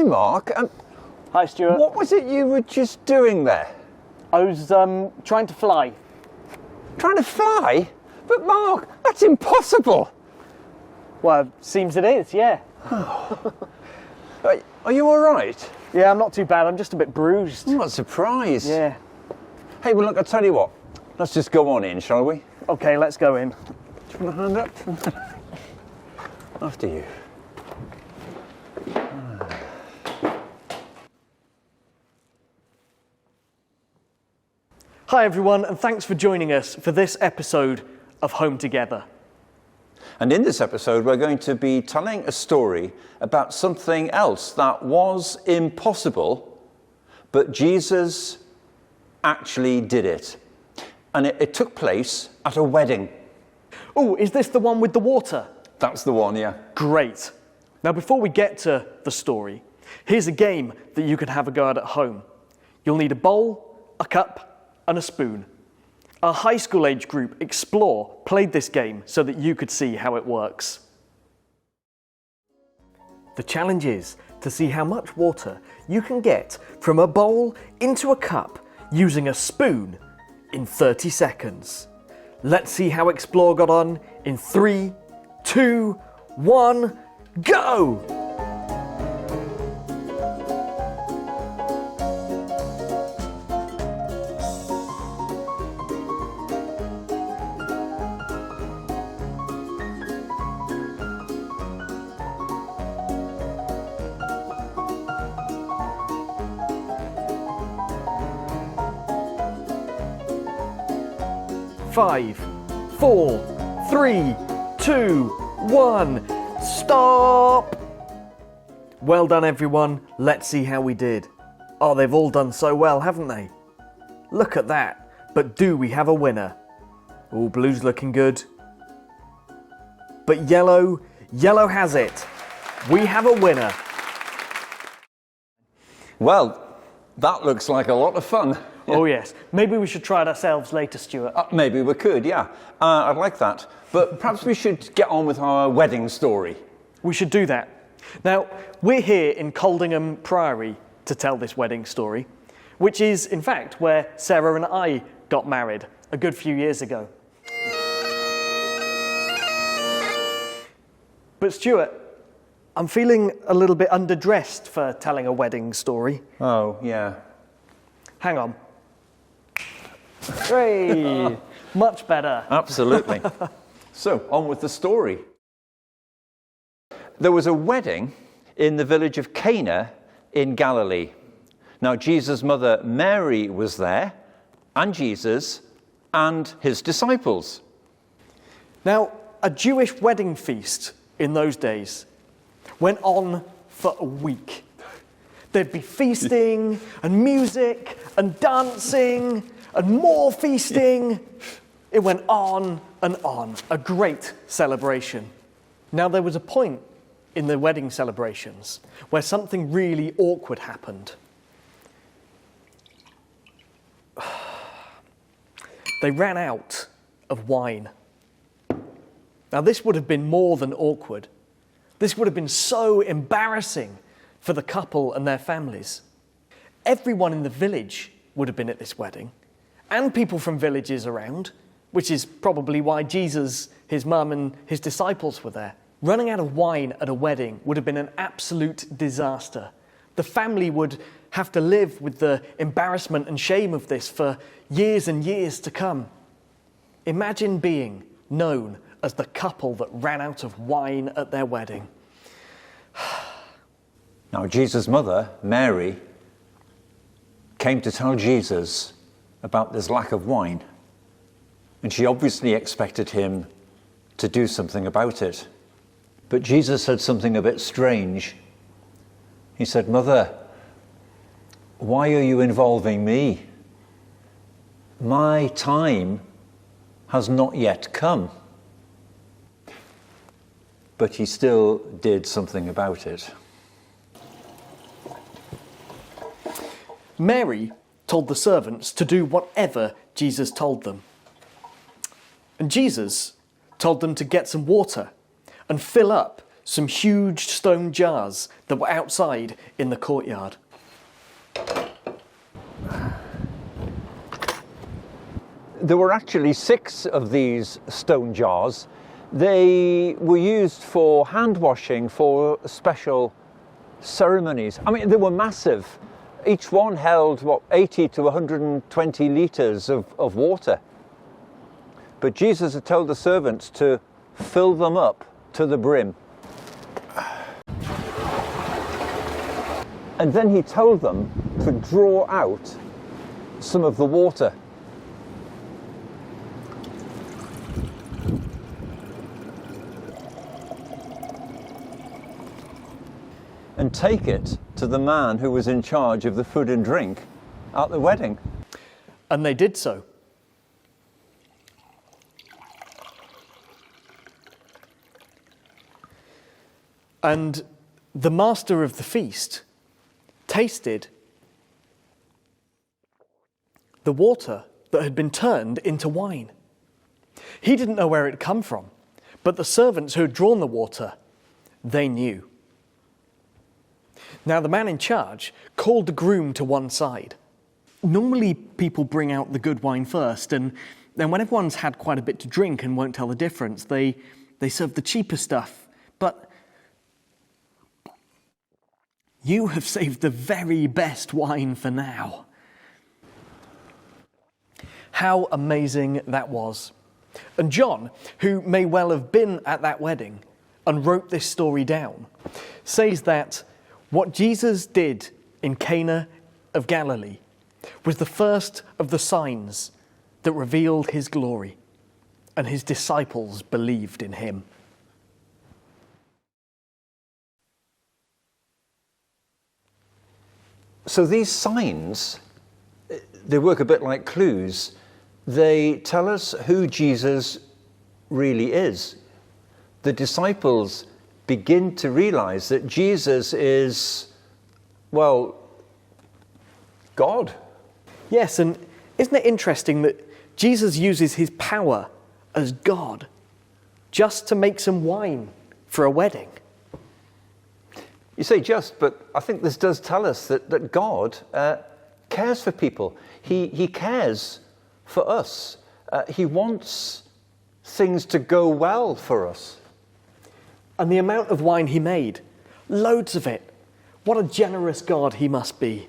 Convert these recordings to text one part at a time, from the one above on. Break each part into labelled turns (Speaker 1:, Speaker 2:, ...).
Speaker 1: Mark.
Speaker 2: Hi, Stuart.
Speaker 1: What was it you were just doing there?
Speaker 2: I was trying to fly.
Speaker 1: Trying to fly? But Mark, that's impossible.
Speaker 2: Well, seems it is, yeah.
Speaker 1: Are you all right?
Speaker 2: Yeah, I'm not too bad. I'm just a bit bruised.
Speaker 1: I'm not surprised.
Speaker 2: Yeah.
Speaker 1: Hey, well, look, I'll tell you what. Let's just go on in, shall we?
Speaker 2: Okay, let's go in.
Speaker 1: Do you want a hand up? After you.
Speaker 2: Hi, everyone, and thanks for joining us for this episode of Home Together.
Speaker 1: And in this episode, we're going to be telling a story about something else that was impossible, but Jesus actually did it. And it took place at a wedding.
Speaker 2: Oh, is this the one with the water?
Speaker 1: That's the one, yeah.
Speaker 2: Great. Now, before we get to the story, here's a game that you can have a go at home. You'll need a bowl, a cup, and a spoon. Our high school age group, Explore, played this game so that you could see how it works. The challenge is to see how much water you can get from a bowl into a cup using a spoon in 30 seconds. Let's see how Explore got on in 3, 2, 1, go! Five, 4, 3, 2, 1, stop! Well done, everyone. Let's see how we did. Oh, they've all done so well, haven't they? Look at that. But do we have a winner? Oh, blue's looking good. But yellow has it. We have a winner.
Speaker 1: Well, that looks like a lot of fun.
Speaker 2: Oh yes, maybe we should try it ourselves later, Stuart.
Speaker 1: Maybe we could, yeah. I'd like that. But perhaps we should get on with our wedding story.
Speaker 2: We should do that. Now, we're here in Coldingham Priory to tell this wedding story, which is, in fact, where Sarah and I got married a good few years ago. But Stuart, I'm feeling a little bit underdressed for telling a wedding story.
Speaker 1: Oh, yeah.
Speaker 2: Hang on. Hey, much better.
Speaker 1: Absolutely. So, on with the story. There was a wedding in the village of Cana in Galilee. Now, Jesus' mother Mary was there, and Jesus and his disciples.
Speaker 2: Now, a Jewish wedding feast in those days went on for a week. There'd be feasting and music and dancing and more feasting. It went on and on. A great celebration. Now, there was a point in the wedding celebrations where something really awkward happened. They ran out of wine. Now, this would have been more than awkward. This would have been so embarrassing for the couple and their families. Everyone in the village would have been at this wedding, and people from villages around, which is probably why Jesus, his mum, and his disciples were there. Running out of wine at a wedding would have been an absolute disaster. The family would have to live with the embarrassment and shame of this for years and years to come. Imagine being known as the couple that ran out of wine at their wedding.
Speaker 1: Now, Jesus' mother, Mary, came to tell Jesus about this lack of wine. And she obviously expected him to do something about it. But Jesus said something a bit strange. He said, "Mother, why are you involving me? My time has not yet come." But he still did something about it.
Speaker 2: Mary told the servants to do whatever Jesus told them. And Jesus told them to get some water and fill up some huge stone jars that were outside in the courtyard.
Speaker 1: There were actually 6 of these stone jars. They were used for hand washing for special ceremonies. I mean, they were massive. Each one held, 80 to 120 litres of water. But Jesus had told the servants to fill them up to the brim. And then he told them to draw out some of the water. And take it to the man who was in charge of the food and drink at the wedding.
Speaker 2: And they did so. And the master of the feast tasted the water that had been turned into wine. He didn't know where it had come from, but the servants who had drawn the water, they knew. Now the man in charge called the groom to one side. Normally people bring out the good wine first, and then when everyone's had quite a bit to drink and won't tell the difference, they serve the cheaper stuff. But you have saved the very best wine for now. How amazing that was. And John, who may well have been at that wedding and wrote this story down, says that what Jesus did in Cana of Galilee was the first of the signs that revealed his glory, and his disciples believed in him.
Speaker 1: So these signs, they work a bit like clues. They tell us who Jesus really is. The disciples begin to realize that Jesus is, well, God.
Speaker 2: Yes, and isn't it interesting that Jesus uses his power as God just to make some wine for a wedding?
Speaker 1: You say just, but I think this does tell us that God cares for people. He cares for us. He wants things to go well for us.
Speaker 2: And the amount of wine he made, loads of it. What a generous God he must be.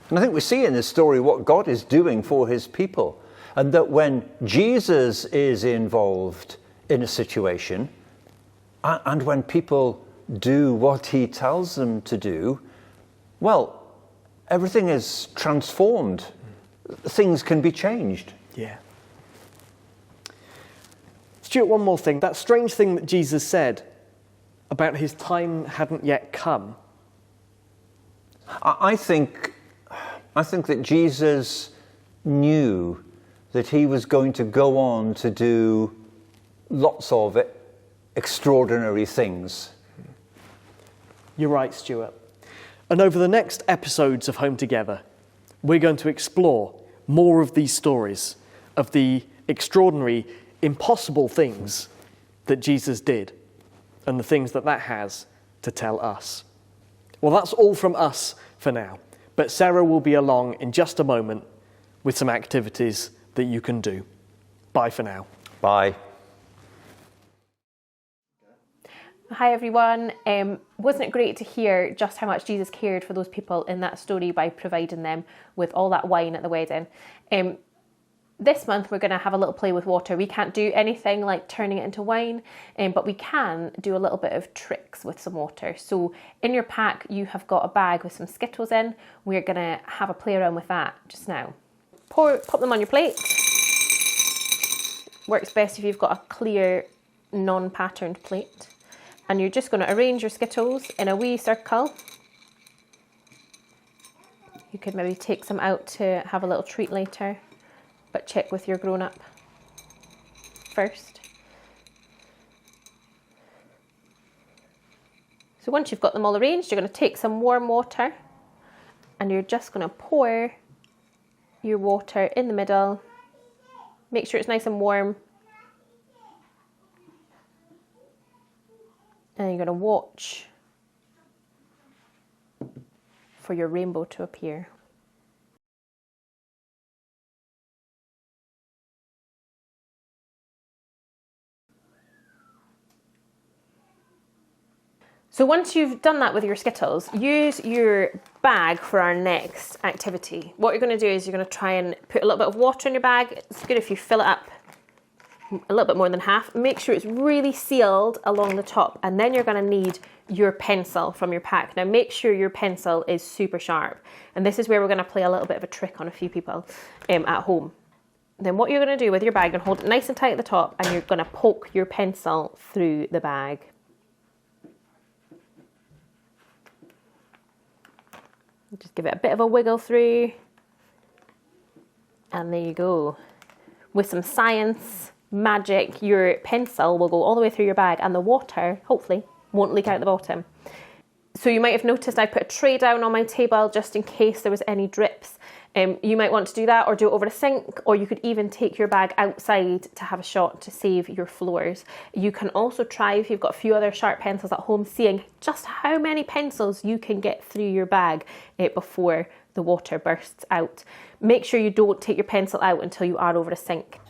Speaker 1: And I think we see in this story what God is doing for his people. And that when Jesus is involved in a situation, and when people do what he tells them to do, well, everything is transformed. Things can be changed.
Speaker 2: Yeah. Stuart, one more thing. That strange thing that Jesus said about his time hadn't yet come.
Speaker 1: I think that Jesus knew that he was going to go on to do lots of extraordinary things.
Speaker 2: You're right, Stuart. And over the next episodes of Home Together, we're going to explore more of these stories of the extraordinary, impossible things that Jesus did and the things that has to tell us. Well, that's all from us for now, but Sarah will be along in just a moment with some activities that you can do. Bye for now.
Speaker 1: Bye.
Speaker 3: Hi everyone. Wasn't it great to hear just how much Jesus cared for those people in that story by providing them with all that wine at the wedding? This month we're going to have a little play with water. We can't do anything like turning it into wine, but we can do a little bit of tricks with some water. So in your pack you have got a bag with some Skittles in. We're going to have a play around with that just now. Pop them on your plate. Works best if you've got a clear, non-patterned plate. And you're just going to arrange your Skittles in a wee circle. You could maybe take some out to have a little treat later, but check with your grown-up first. So once you've got them all arranged, you're going to take some warm water and you're just going to pour your water in the middle. Make sure it's nice and warm. And you're going to watch for your rainbow to appear. So once you've done that with your Skittles, use your bag for our next activity. What you're going to do is you're going to try and put a little bit of water in your bag. It's good if you fill it up a little bit more than half. Make sure it's really sealed along the top, and then you're going to need your pencil from your pack. Now make sure your pencil is super sharp, and this is where we're going to play a little bit of a trick on a few people at home. Then what you're going to do with your bag, and hold it nice and tight at the top, and you're going to poke your pencil through the bag. Just give it a bit of a wiggle through, and there you go. With some science magic, your pencil will go all the way through your bag, and the water, hopefully, won't leak out the bottom. So you might have noticed I put a tray down on my table just in case there was any drips. You might want to do that, or do it over a sink, or you could even take your bag outside to have a shot to save your floors. You can also try, if you've got a few other sharp pencils at home, seeing just how many pencils you can get through your bag before the water bursts out. Make sure you don't take your pencil out until you are over a sink.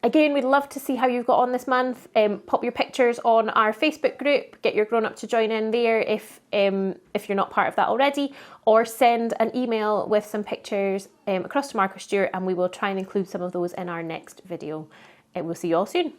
Speaker 3: Again, we'd love to see how you've got on this month. Pop your pictures on our Facebook group, get your grown-up to join in there if you're not part of that already, or send an email with some pictures across to Mark or Stuart, and we will try and include some of those in our next video. We'll see you all soon.